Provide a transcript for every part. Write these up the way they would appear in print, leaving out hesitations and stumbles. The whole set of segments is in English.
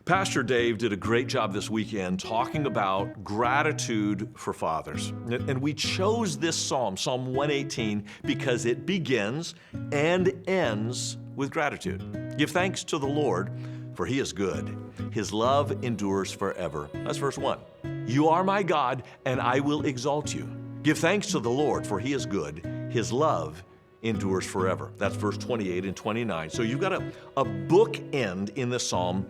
Pastor Dave did a great job this weekend talking about gratitude for fathers. And we chose this psalm, Psalm 118, because it begins and ends with gratitude. Give thanks to the Lord, for he is good. His love endures forever. That's verse 1. You are my God, and I will exalt you. Give thanks to the Lord, for he is good. His love endures forever. That's verse 28 and 29. So you've got a bookend in the psalm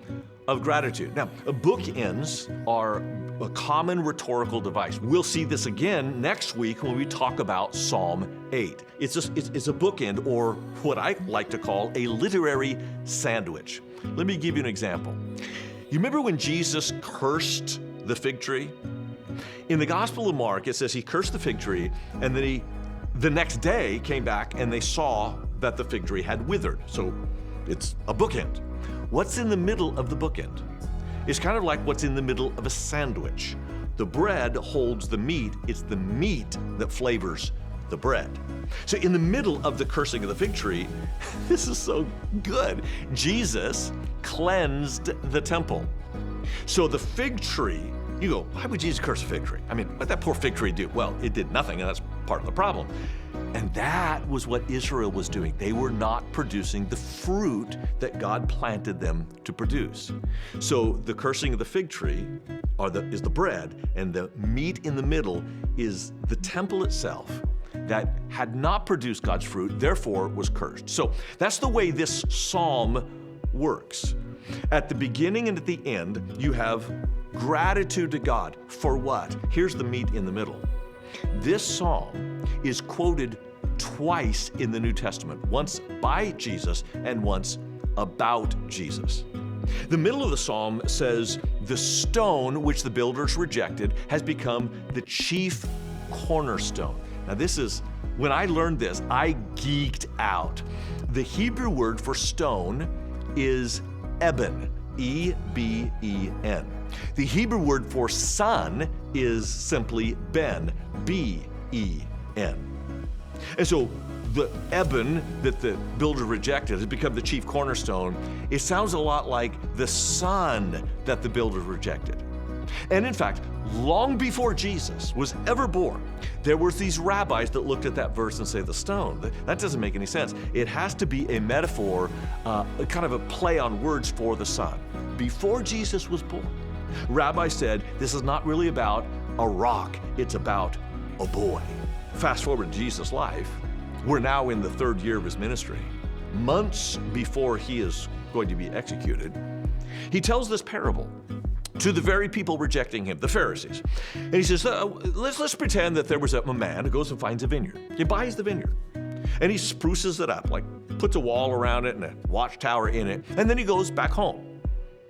of gratitude. Now, bookends are a common rhetorical device. We'll see this again next week when we talk about Psalm 8. It's a bookend, or what I like to call a literary sandwich. Let me give you an example. You remember when Jesus cursed the fig tree? In the Gospel of Mark, it says he cursed the fig tree, and then the next day came back and they saw that the fig tree had withered. So it's a bookend. What's in the middle of the bookend? It's kind of like what's in the middle of a sandwich. The bread holds the meat. It's the meat that flavors the bread. So in the middle of the cursing of the fig tree, this is so good. Jesus cleansed the temple. So the fig tree, you go, why would Jesus curse a fig tree? I mean, what did that poor fig tree do? Well, it did nothing, and that's part of the problem. And that was what Israel was doing. They were not producing the fruit that God planted them to produce. So the cursing of the fig tree is the bread, and the meat in the middle is the temple itself that had not produced God's fruit, therefore was cursed. So that's the way this psalm works. At the beginning and at the end, you have gratitude to God for what? Here's the meat in the middle. This psalm is quoted twice in the New Testament, once by Jesus and once about Jesus. The middle of the psalm says, the stone which the builders rejected has become the chief cornerstone. Now when I learned this, I geeked out. The Hebrew word for stone is eben, E-B-E-N. The Hebrew word for son is simply ben, B-E-N. And so the eben that the builder rejected has become the chief cornerstone. It sounds a lot like the son that the builder rejected. And in fact, long before Jesus was ever born, there were these rabbis that looked at that verse and say, the stone, that doesn't make any sense. It has to be a metaphor, kind of a play on words for the son. Before Jesus was born, rabbis said, this is not really about a rock, it's about a boy. Fast forward to Jesus' life, we're now in the third year of his ministry. Months before he is going to be executed, he tells this parable to the very people rejecting him, the Pharisees. And he says, let's pretend that there was a man who goes and finds a vineyard. He buys the vineyard and he spruces it up, like puts a wall around it and a watchtower in it, and then he goes back home.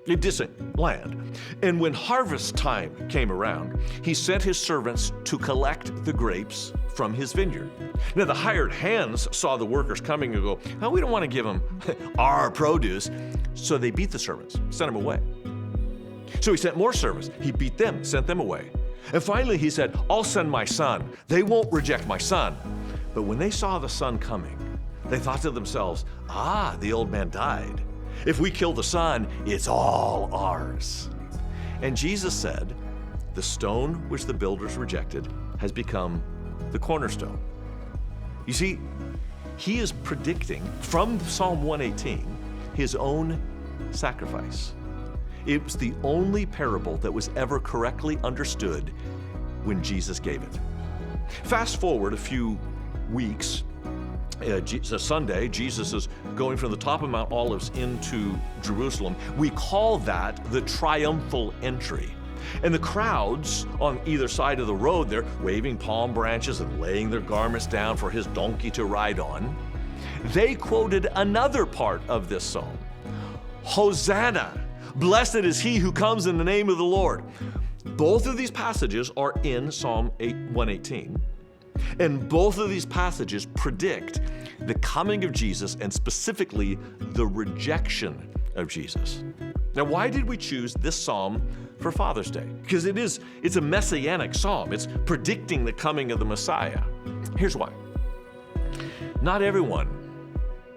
A distant land. And when harvest time came around, he sent his servants to collect the grapes from his vineyard. Now the hired hands saw the workers coming and go, oh, we don't want to give them our produce. So they beat the servants, sent them away. So he sent more servants. He beat them, sent them away. And finally he said, I'll send my son. They won't reject my son. But when they saw the son coming, they thought to themselves, the old man died. If we kill the son, it's all ours. And Jesus said, the stone which the builders rejected has become the cornerstone. You see, he is predicting from Psalm 118 his own sacrifice. It was the only parable that was ever correctly understood when Jesus gave it. Fast forward a few weeks, it's a Sunday, Jesus is going from the top of Mount Olives into Jerusalem. We call that the triumphal entry. And the crowds on either side of the road, they're waving palm branches and laying their garments down for his donkey to ride on. They quoted another part of this psalm. Hosanna, blessed is he who comes in the name of the Lord. Both of these passages are in Psalm 118. And both of these passages predict the coming of Jesus and specifically the rejection of Jesus. Now, why did we choose this psalm for Father's Day? Because it's a messianic psalm. It's predicting the coming of the Messiah. Here's why. Not everyone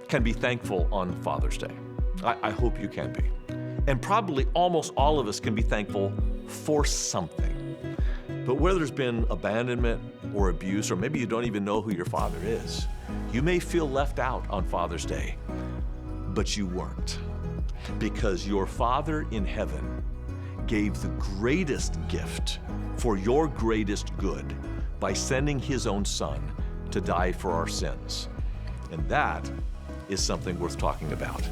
can be thankful on Father's Day. I hope you can be. And probably almost all of us can be thankful for something. But where there's been abandonment or abuse, or maybe you don't even know who your father is, you may feel left out on Father's Day, but you weren't. Because your Father in heaven gave the greatest gift for your greatest good by sending his own Son to die for our sins. And that is something worth talking about.